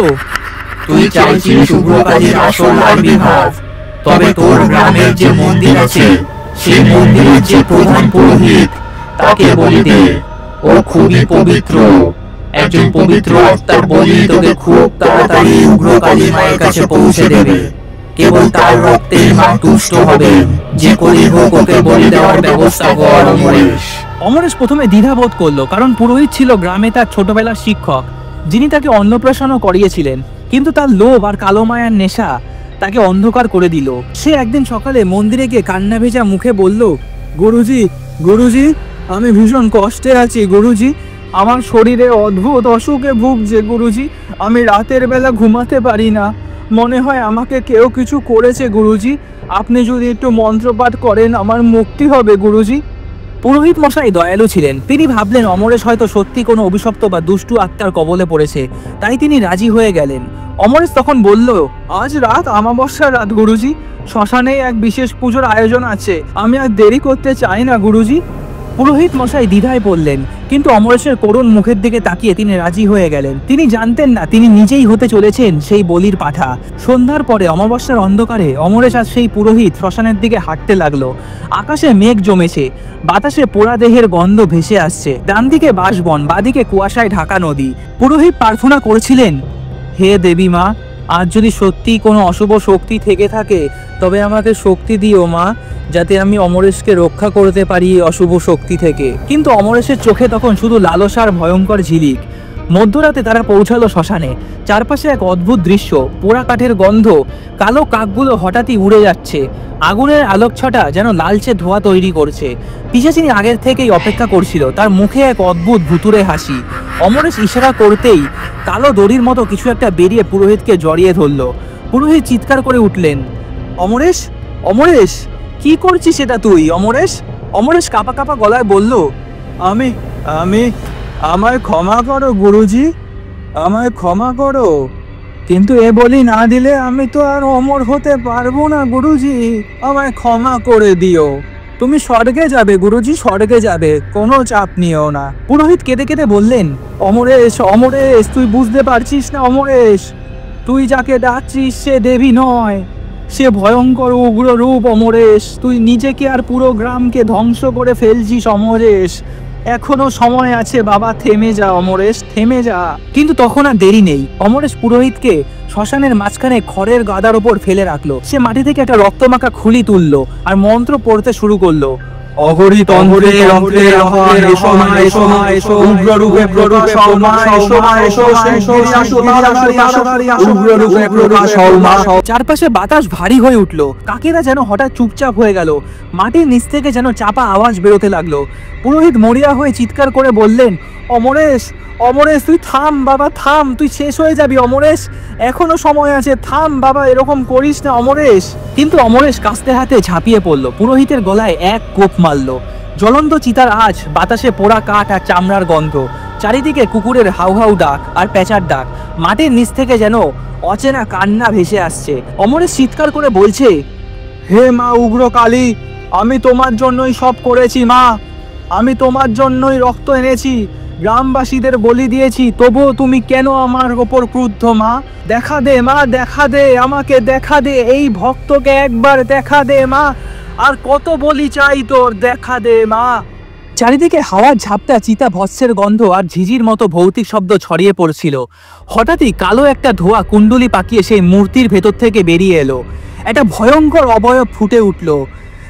তুই চাইছিস উগ্রকালীর আসল আবির্ভাব, তবে তোর গ্রামের যে মন্দির আছে, সেই মন্দিরের যে প্রধান পুরোহিত, তাকে বলি দে। ও খুবই পবিত্র। একজন পবিত্র আত্মার বলি তোকে খুব তাড়াতাড়ি উগ্রকালী মায়ের কাছে পৌঁছে দেবে। কেবল তার রক্তেই মা তুষ্ট হবে। যে করেই হোক ওকে বলি দেওয়ার ব্যবস্থা কর অমরেশ। অমরেশ প্রথমে দ্বিধাবোধ করলো, কারণ পুরোহিত ছিল গ্রামে তার ছোটবেলার শিক্ষক, যিনি তাকে অন্নপ্রাশনও করিয়েছিলেন। কিন্তু তার লোভ আর কালো মায়ার নেশা তাকে অন্ধকার করে দিল। সে একদিন সকালে মন্দিরে গিয়ে কান্না ভেজা মুখে বলল, গুরুজি, গুরুজি, আমি ভীষণ কষ্টে আছি গুরুজি। আমার শরীরে অদ্ভুত অসুখে ভুগছে গুরুজি। আমি রাতের বেলা ঘুমাতে পারি না, মনে হয় আমাকে কেউ কিছু করেছে গুরুজি। আপনি যদি একটু মন্ত্রপাঠ করেন আমার মুক্তি হবে গুরুজি। পুরোহিত মশাই দয়ালু ছিলেন। তিনি ভাবলেন অমরেশ হয়তো সত্যি কোনো অভিশপ্ত বা দুষ্টু আত্মার কবলে পড়েছে, তাই তিনি রাজি হয়ে গেলেন। অমরেশ তখন বলল, আজ রাত অমাবস্যার রাত গুরুজি, শ্মশানে এক বিশেষ পুজোর আয়োজন আছে, আমি আর দেরি করতে চাই না গুরুজি। পুরোহিত মশাই দ্বিধায় পড়লেন, কিন্তু অমরেশের করুণ মুখের দিকে তাকিয়ে তিনি রাজি হয়ে গেলেন। তিনি জানতেন না তিনি নিজেই হতে চলেছেন সেই বলির পাঠা। সন্ধ্যার পরে অমাবস্যার অন্ধকারে অমরেশ আর সেই পুরোহিত শ্মশানের দিকে হাঁটতে লাগলো। আকাশে মেঘ জমেছে, বাতাসে পোড়া দেহের গন্ধ ভেসে আসছে। ডান দিকে বাঁশবন, বাঁদিকে কুয়াশায় ঢাকা নদী। পুরোহিত প্রার্থনা করেছিলেন, হে দেবী মা, আজ যদি সত্যি কোনো অশুভ শক্তি থেকে থাকে তবে আমাকে শক্তি দিও মা, যাতে আমি অমরেশকে রক্ষা করতে পারি অশুভ শক্তি থেকে। কিন্তু অমরেশের চোখে তখন শুধু লালসার ভয়ঙ্কর ঝিলিক। মধ্যরাতে তারা পৌঁছালো শ্মশানে। চারপাশে এক অদ্ভুত দৃশ্য, পোড়া কাঠের গন্ধ, কালো কাকগুলো হঠাৎই উড়ে যাচ্ছে, আগুনের আলোকছটা যেন লালচে ধোঁয়া তৈরি করছে। পিশাচিনী আগের থেকেই অপেক্ষা করছিল, তার মুখে এক অদ্ভুত ভুতুড়ে হাসি। অমরেশ ইশারা করতেই কালো দড়ির মতো কিছু একটা বেরিয়ে পুরোহিতকে জড়িয়ে ধরলো। পুরোহিত চিৎকার করে উঠলেন, অমরেশ, অমরেশ, কি করছিস এটা তুই? অমরেশ অমরেশ কাঁপা কাঁপা গলায় বলল, আমি আমি আমায় ক্ষমা করো গুরুজি, আমায় ক্ষমা করো, কিন্তু এ বলি না দিলে আমি তো আর অমর হতে পারবো না গুরুজি, আমায় ক্ষমা করে দিও। তুমি স্বর্গে যাবে গুরুজি, স্বর্গে যাবে, কোনো চাপ নিও না। পুরোহিত কেঁদে কেঁদে বললেন, অমরেশ, অমরেশ, তুই বুঝতে পারছিস না অমরেশ, তুই যাকে ডাকছিস সে দেবী নয়, সে ভয়ঙ্কর উগ্র রূপ অমরেশ। তুই নিজেকে আর পুরো গ্রামকে ধ্বংস করে ফেলছিস অমরেশ, এখনো সময় আছে বাবা, থেমে যা অমরেশ, থেমে যা। কিন্তু তখন আর দেরি নেই। অমরেশ পুরোহিতকে শ্মশানের মাঝখানে খড়ের গাদার ওপর ফেলে রাখলো। সে মাটি থেকে একটা রক্তমাখা খুলি তুললো আর মন্ত্র পড়তে শুরু করলো। অঘরি তন্ত্রে রন্ত্রে রহন এসো মা, এসো মা, এসো উগ্র রূপে প্রকাশ হও মা, এসো মা, এসো এসো আসো তাড়াতাড়ি আসো, উগ্র রূপে প্রকাশ হও মা। চারপাশে বাতাস ভারী হয়ে উঠলো, কাকেরা যেন হঠাৎ চুপচাপ হয়ে গেল, মাটির নিচ থেকে যেন চাপা আওয়াজ বেরোতে লাগলো। পুরোহিত মরিয়া হয়ে চিৎকার করে বললেন, অমরেশ, অমরেশ, তুই থাম বাবা, থাম, তুই শেষ হয়ে যাবি অমরেশ, এখনো সময় আছে, থাম বাবা, এরকম করিস না অমরেশ। কিন্তু অমরেশ কাস্তে হাতে ঝাঁপিয়ে পড়লো, পুরোহিতের গলায় এক কোপ মারলো। জ্বলন্ত চিতার আঁচ, বাতাসে পোড়া কাঠ আর চামড়ার গন্ধ, চারিদিকে কুকুরের হাউ হাউ ডাক আর পেঁচার ডাক, মাটির নিচ থেকে যেন অচেনা কান্না ভেসে আসছে। অমরেশ চিৎকার করে বলছে, হে মা উগ্র কালী, আমি তোমার জন্যই সব করেছি মা, আমি তোমার জন্যই রক্ত এনেছি, গ্রামবাসীদের বলি দিয়েছি, তবুও তুমি কেন আমার ওপর ক্রুদ্ধ মা? দেখা দে মা, দেখা দে, আমাকে দেখা দে, এই ভক্তকে একবার দেখা দে মা, আর কত বলি চাই তোর, দেখা দে মা। চারিদিকে হাওয়ার ঝাপটা, চিতা ভস্যের গন্ধ আর ঝিঝির মতো ভৌতিক শব্দ ছড়িয়ে পড়ছিল। হঠাৎই কালো একটা ধোঁয়া কুণ্ডলি পাকিয়ে সেই মূর্তির ভেতর থেকে বেরিয়ে এলো। একটা ভয়ঙ্কর অবয়ব ফুটে উঠল।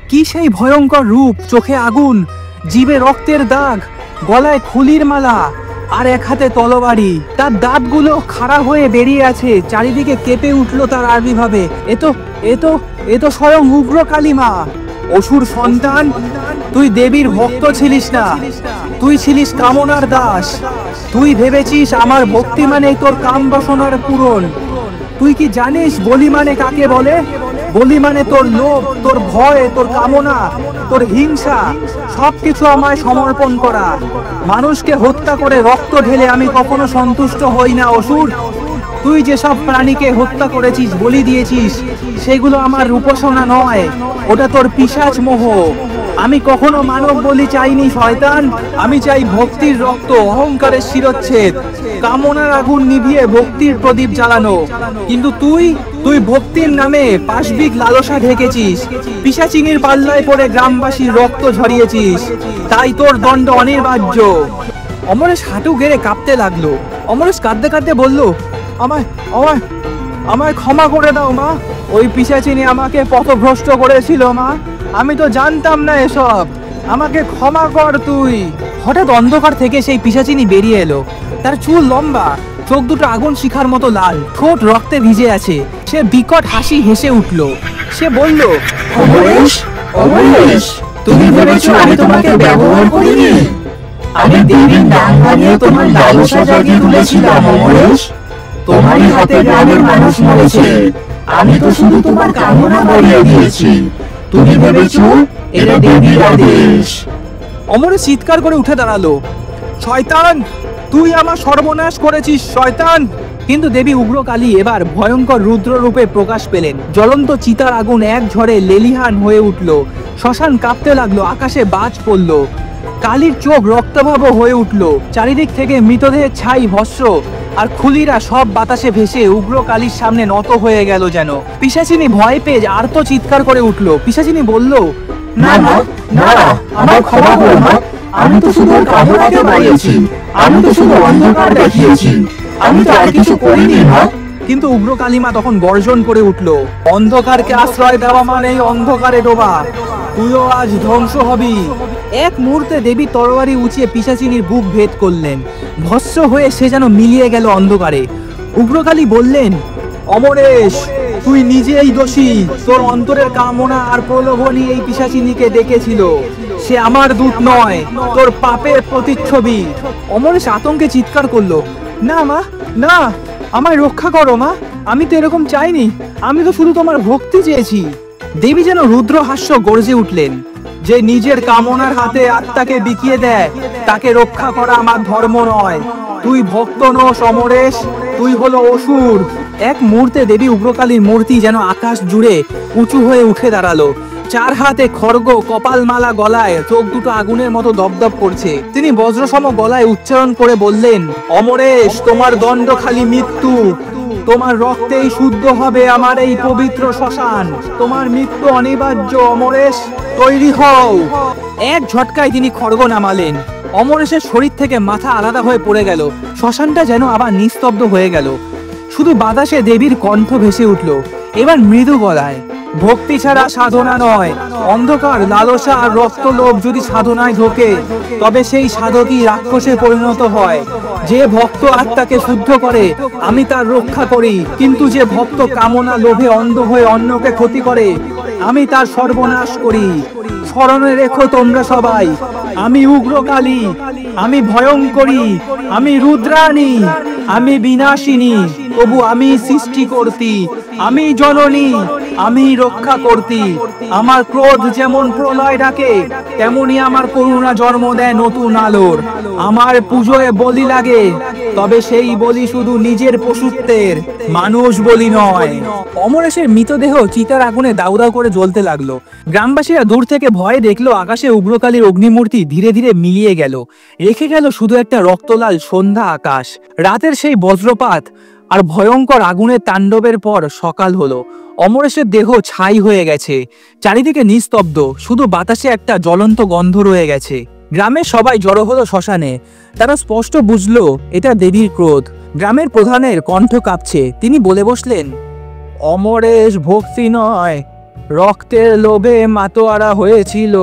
কি সেই ভয়ঙ্কর রূপ! চোখে আগুন, জিভে রক্তের দাগ, গলায় খুলির মালা আর এক হাতে তলোয়ারি। তার দাঁতগুলো খাড়া হয়ে বেরিয়ে আছে, চারিদিকে কেঁপে উঠলো তার আবির্ভাবে। এ তো স্বয়ং উগ্র কালী মা। অসুর সন্তান, তুই দেবীর ভক্ত ছিলিস না, তুই ছিলিস কামনার দাস। তুই ভেবেছিস আমার ভক্তি মানে তোর কাম বাসনার পূরণ। তুই কি জানিস বলি মানে কাকে বলে? বলি মানে তোর লোভ, তোর ভয়, তোর কামনা, তোর হিংসা, সবকিছু আমায় সমর্পণ করা। মানুষকে হত্যা করে রক্ত ঢেলে আমি কখনো সন্তুষ্ট হই না অসুর। তুই যেসব প্রাণীকে হত্যা করেছিস, বলি দিয়েছিস, সেগুলো আমার উপাসনা নয়, ওটা তোর পিশাচ মোহ। আমি কখনো মানব বলি চাইনি শয়তান, আমি চাই ভক্তির রক্ত, অহংকারের শিরচ্ছেদ, কামনার আগুন নিভিয়ে ভক্তির প্রদীপ জ্বালানো। কিন্তু তুই ভক্তির নামে পাশবিক লালসা ঢেকেছিস, পিশাচিনীর পাল্লায় পড়ে গ্রামবাসীর রক্ত ঝরিয়েছিস, তাই তোর দণ্ড অনিবার্য। অমরেশ হাঁটু গেড়ে কাঁপতে লাগলো। অমরেশ কাঁদতে কাঁদতে বলল, আমায় ক্ষমা করে দাও মা, ওই পিশাচিনী আমাকে পথভ্রষ্ট করেছিল মা, আমি তো জানতাম না এসব, আমাকে ক্ষমা কর তুই। হঠাৎ অন্ধকার থেকে সেই পিশাচিনী বেরিয়ে এলো। তার চুল লম্বা, চোখ দুটো আগুন শিখার মতো লাল, ঠোঁট রক্তে ভিজে আছে। সে বিকট হাসি হেসে উঠল। সে বলল, অমরেশ, অমরেশ, তুমি ভেবেছো আমি তোমাকে ব্যবহার করিনি? আমি দেবীর নাম বানিয়ে তোমার লালসা জাগিয়ে তুলেছিলাম অমরেশ। তোমারই হাতে গ্রামের মানুষ মরেছে, আমি তো শুধু তোমার কামনা বাড়িয়ে দিয়েছি। তুমি ভেবেছো এটা দেবীর আদেশ। অমরেশ চিৎকার করে উঠে দাঁড়ালো, শয়তান, তুই আমার সর্বনাশ করেছিস শয়তান। কিন্তু দেবী উগ্রকালী এবার ভয়ঙ্কর রুদ্র রূপে প্রকাশ পেলেন। জ্বলন্ত চিতার আগুন এক ঝড়ে লেলিহান হয়ে উঠল। শ্মশান কাঁপতে লাগলো, আকাশে বাজ পড়ল, কালীর চোখ রক্তভাব হয়ে উঠল। চারিদিক থেকে মৃতদেহের ছাই, ভস্ম আর খুলিরা সব বাতাসে ভেসে উগ্র কালীর সামনে নত হয়ে গেল যেন। পিশাচিনী ভয় পেয়ে আর্ত চিৎকার করে উঠল। পিশাচিনী বলল, না না না, আমার ক্ষমা করো মা, আমি তো শুধু কামনাকে বাড়িয়েছি, আমি তো শুধু অন্ধকার দেখিয়েছি, আমি তো আর কিছু করিনি মা। কিন্তু উগ্র কালিমা তখন গর্জন করে উঠল, অন্ধকারকে আশ্রয় দেওয়া মানেই অন্ধকারে ডোবা, তুইও আজ ধ্বংস হবি। এক মুহূর্তে দেবী তরবারি উঁচিয়ে পিশাচিনীর বুক ভেদ করলেন। ভস্ম হয়ে সে যেন মিলিয়ে গেল অন্ধকারে। উগ্রকালী বললেন, অমরেশ, তুই নিজেই দোষী। তোর অন্তরের কামনা আর প্রলোভনই এই পিশাচিনীকে ডেকেছিল। সে আমার দূত নয়, তোর পাপের প্রতিচ্ছবি। অমরেশ আতঙ্কে চিৎকার করলো, না মা, না, আমায় রক্ষা করো মা, আমি তো এরকম চাইনি, আমি তো শুধু তোমার ভক্তি চেয়েছি। দেবী যেন রুদ্র হাস্য গর্জে উঠলেন, যে নিজের কামনার হাতে আত্মাকে বিকিয়ে দেয় তাকে রক্ষা করা আমার ধর্ম নয়। তুই ভক্ত নোস অমরেশ, তুই হলো অসুর। এক মুহূর্তে দেবী উগ্রকালীর মূর্তি যেন আকাশ জুড়ে উঁচু হয়ে উঠে দাঁড়ালো। চার হাতে খড়গ, কপালমালা গলায়, চোখ দুটো আগুনের মতো দপদপ করছে। তিনি বজ্রসম গলায় উচ্চারণ করে বললেন, অমরেশ, তোমার দণ্ড খালি মৃত্যু। তোমার রক্তেই শুদ্ধ হবে আমার এই পবিত্র শ্মশান। তোমার মৃত্যু অনিবার্য অমরেশ, তৈরি হও। এক ঝটকায় তিনি খড়গ নামালেন। অমরেশের শরীর থেকে মাথা আলাদা হয়ে পড়ে গেল। শ্মশানটা যেন আবার নিস্তব্ধ হয়ে গেল। শুধু বাতাসে দেবীর কণ্ঠ ভেসে উঠল, এবার মৃদু গলায়, ভক্তি ছাড়া সাধনা নয়। অন্ধকার, লালসা আর রক্তলোভ যদি সাধনায় ঢোকে, তবে সেই সাধকই রাক্ষসে পরিণত হয়। যে ভক্ত আত্মাকে শুদ্ধ করে আমি তার রক্ষা করি, কিন্তু যে ভক্ত কামনা লোভে অন্ধ হয়ে অন্যকে ক্ষতি করে আমি তার সর্বনাশ করি। স্মরণে রেখো তোমরা সবাই, আমি উগ্রকালী, আমি ভয়ঙ্করী, আমি রুদ্রাণী, আমি বিনাশিনী, তবু আমি সৃষ্টি করতি, আমি জননী, আমি রক্ষা করতি। আমার ক্রোধ যেমন প্রলয় ডাকে, তেমনি আমার করুণা জন্ম দেয় নতুন আলোর। আমার পুজোয় বলি লাগে, তবে সেই বলি শুধু নিজের পশুত্বের, মানুষ বলি নয়। অমরেশের মৃতদেহ চিতার আগুনে দাউ দাউ করে জ্বলতে লাগলো। গ্রামবাসীরা দূর থেকে ভয়ে দেখলো আকাশে উগ্রকালীর অগ্নিমূর্তি ধীরে ধীরে মিলিয়ে গেল। রেখে গেল শুধু একটা রক্তলাল সন্ধ্যা আকাশ। রাতের সেই বজ্রপাত আর ভয়ঙ্কর আগুনের তাণ্ডবের পর সকাল হলো। অমরেশের দেহ ছাই হয়ে গেছে, চারিদিকে নিস্তব্ধ, শুধু বাতাসে একটা জ্বলন্ত গন্ধ রয়ে গেছে। গ্রামের সবাই জড়ো হলো শ্মশানে। তারা স্পষ্ট বুঝলো এটা দেবীর ক্রোধ। গ্রামের প্রধানের কণ্ঠ কাঁপছে। তিনি বলে বসলেন, অমরেশ ভক্তি নয়, রক্তের লোভে মাতোয়ারা হয়েছিল।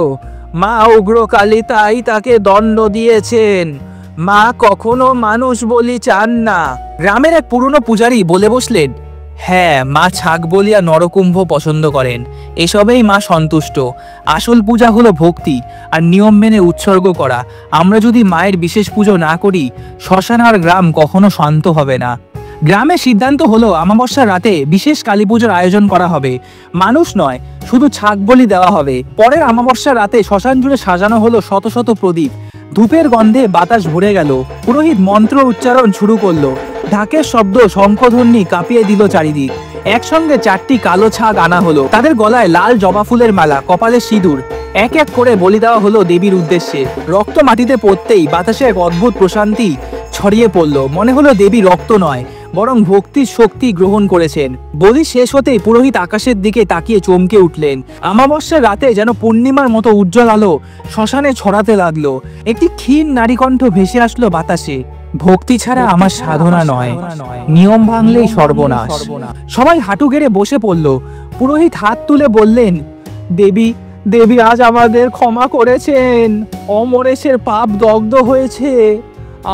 মা উগ্রকালী তাই তাকে দণ্ড দিয়েছেন। মা কখনো মানুষ বলি চান না। গ্রামের এক পুরনো পূজারী বলে বসলেন, হ্যাঁ, মা ছাগ বলিয়া নরকুম্ভ পছন্দ করেন। এসবেই মা সন্তুষ্ট। আসল পূজা হলো ভক্তি আর নিয়ম মেনে উৎসর্গ করা। আমরা যদি মায়ের বিশেষ পুজো না করি, শ্মশান আর গ্রাম কখনো শান্ত হবে না। গ্রামের সিদ্ধান্ত হলো অমাবস্যার রাতে বিশেষ কালী পুজোর আয়োজন করা হবে। মানুষ নয়, শুধু ছাগ বলি দেওয়া হবে। পরের অমাবস্যার রাতে শ্মশান জুড়ে সাজানো হলো শত শত প্রদীপ। ধূপের গন্ধে বাতাস ভরে গেল। পুরোহিত মন্ত্র উচ্চারণ শুরু করলো। ঢাকের শব্দ, শঙ্খধ্বনি কাঁপিয়ে দিল চারিদিক। একসঙ্গে 4টি কালো ছাগ আনা হলো। তাদের গলায় লাল জবা ফুলের মালা, কপালে সিঁদুর। এক এক করে বলি দেওয়া হলো দেবীর উদ্দেশ্যে। রক্ত মাটিতে পড়তেই বাতাসে এক অদ্ভুত প্রশান্তি ছড়িয়ে পড়ল। মনে হলো দেবী রক্ত নয়, বরং ভক্তির শক্তি গ্রহণ করেছেন। বলি শেষ হতেই পুরোহিত আকাশের দিকে তাকিয়ে চমকে উঠলেন। অমাবস্যার রাতে যেন পূর্ণিমার মতো উজ্জ্বল আলো শ্মশানে ছড়াতে লাগলো। একটি ক্ষীণ নারীকণ্ঠ ভেসে আসলো বাতাসে, ভক্তি ছাড়া আমার সাধনা নয়, নিয়ম ভাঙলেই সর্বনাশ। সবাই হাঁটু গেড়ে বসে পড়ল। পুরোহিত হাত তুলে বললেন, দেবী, দেবী আজ আমাদের ক্ষমা করেছেন। অমরেশের পাপ দগ্ধ হয়েছে।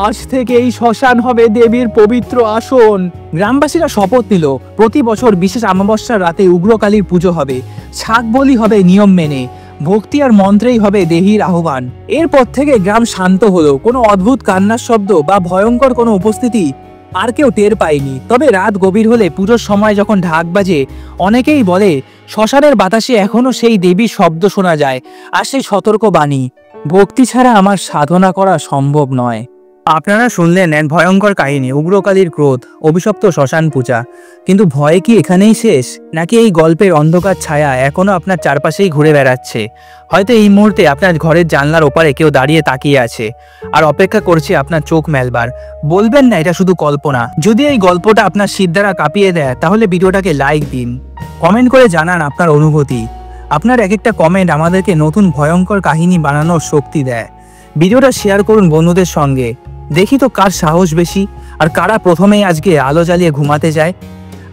আজ থেকে এই শ্মশান হবে দেবীর পবিত্র আসন। গ্রামবাসীরা শপথ নিল, প্রতি বছর বিশেষ অমাবস্যার রাতে উগ্রকালীর পুজো হবে। ছাগ বলি হবে নিয়ম মেনে, ভক্তি আর মন্ত্রেই হবে দেবীর আহ্বান। এরপর থেকে গ্রাম শান্ত হলো। কোনো অদ্ভুত কান্নার শব্দ বা ভয়ঙ্কর কোনো উপস্থিতি আর কেউ টের পায়নি। তবে রাত গভীর হলে, পুজোর সময় যখন ঢাক বাজে, অনেকেই বলে শ্মশানের বাতাসে এখনো সেই দেবীর শব্দ শোনা যায় আর সেই সতর্ক বাণী, ভক্তি ছাড়া আমার সাধনা করা সম্ভব নয়। আপনারা শুনলেন এক ভয়ঙ্কর কাহিনী, উগ্রকালীর ক্রোধ, অভিশপ্ত শ্মশান পূজা। কিন্তু ভয় কি এখানেই শেষ, নাকি এই গল্পের অন্ধকার ছায়া এখনো আপনার চারপাশেই ঘুরে বেড়াচ্ছে? হয়তো এই মুহূর্তে আপনার ঘরের জানলার ওপারে কেউ দাঁড়িয়ে তাকিয়ে আছে আর অপেক্ষা করছে আপনার চোখ মেলবার। বলবেন না এটা শুধু কল্পনা। যদি এই গল্পটা আপনার সিদ্ধারা কাঁপিয়ে দেয়, তাহলে ভিডিওটাকে লাইক দিন, কমেন্ট করে জানান আপনার অনুভূতি। আপনার এক একটা কমেন্ট আমাদেরকে নতুন ভয়ঙ্কর কাহিনী বানানোর শক্তি দেয়। ভিডিওটা শেয়ার করুন বন্ধুদের সঙ্গে। দেখি তো কার সাহস বেশি আর কারা প্রথমেই আজকে আলো জ্বালিয়ে ঘুমাতে যায়।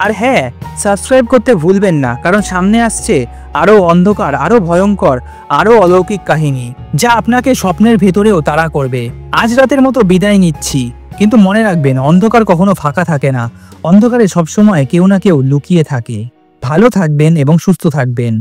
আর হ্যাঁ, সাবস্ক্রাইব করতে ভুলবেন না, কারণ সামনে আসছে আরো অন্ধকার, আরো ভয়ঙ্কর, আরো অলৌকিক কাহিনী, যা আপনাকে স্বপ্নের ভেতরেও তাড়া করবে। আজ রাতের মতো বিদায় নিচ্ছি, কিন্তু মনে রাখবেন, অন্ধকার কখনো ফাঁকা থাকে না, অন্ধকারে সবসময় কেউ না কেউ লুকিয়ে থাকে। ভালো থাকবেন এবং সুস্থ থাকবেন।